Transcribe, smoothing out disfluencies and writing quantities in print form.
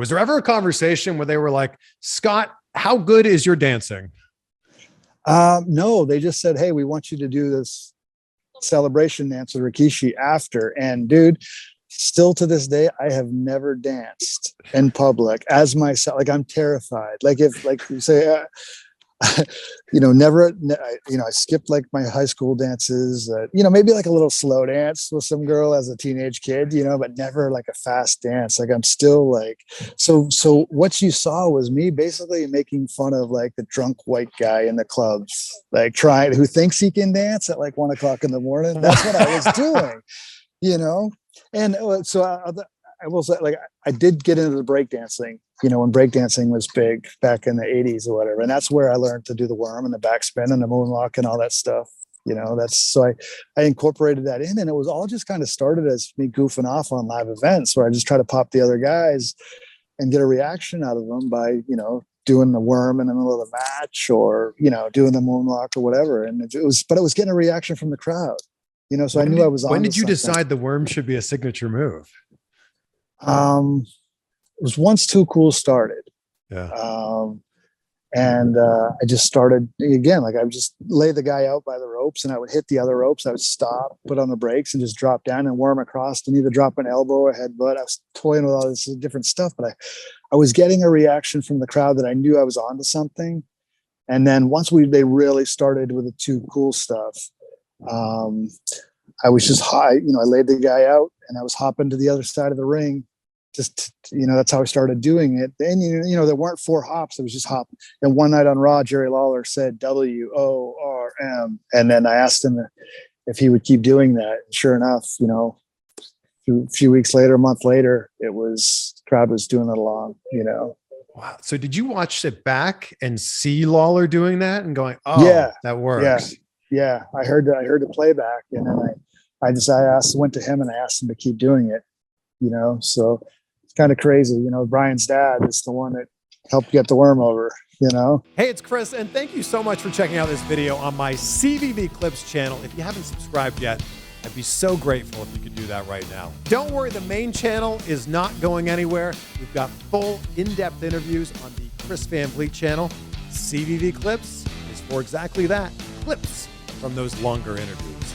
Was there ever a conversation where they were like, Scott, how good is your dancing? No, they just said, hey, we want you to do this celebration dance with Rikishi after. And dude, still to this day, I have never danced in public as myself. Like, I'm terrified. Like, if, like you say, I skipped like my high school dances, maybe like a little slow dance with some girl as a teenage kid, but never like a fast dance. Like, I'm still like, so what you saw was me basically making fun of like the drunk white guy in the clubs, like who thinks he can dance at like 1 o'clock in the morning. That's what I was doing, And so I will say, like, I did get into the breakdancing, when breakdancing was big back in the 80s or whatever. And that's where I learned to do the worm and the backspin and the moonwalk and all that stuff. I incorporated that in, and it was all just kind of started as me goofing off on live events where I just try to pop the other guys and get a reaction out of them by, doing the worm in the middle of the match or, doing the moonwalk or whatever. And it was getting a reaction from the crowd, so I knew I was on. When did you decide the worm should be a signature move? It was once Too Cool started. Yeah. I just started again, like I would just lay the guy out by the ropes and I would hit the other ropes. I would stop, put on the brakes and just drop down and worm across and either drop an elbow or headbutt. I was toying with all this different stuff, but I was getting a reaction from the crowd that I knew I was onto something. And then once they really started with the Too Cool stuff, I was just high, I laid the guy out and I was hopping to the other side of the ring. Just, that's how I started doing it. Then, there weren't 4 hops. It was just hop. And one night on Raw, Jerry Lawler said WORM. And then I asked him if he would keep doing that. And sure enough, a few weeks later, a month later, crowd was doing it along, Wow. So did you watch it back and see Lawler doing that and going, oh, yeah, that works? Yeah. I heard the playback. And then went to him and I asked him to keep doing it, so it's kind of crazy. Brian's dad is the one that helped get the worm over, Hey, it's Chris, and thank you so much for checking out this video on my CVV Clips channel. If you haven't subscribed yet, I'd be so grateful if you could do that right now. Don't worry, the main channel is not going anywhere. We've got full in-depth interviews on the Chris Van Vliet channel. CVV Clips is for exactly that, clips from those longer interviews.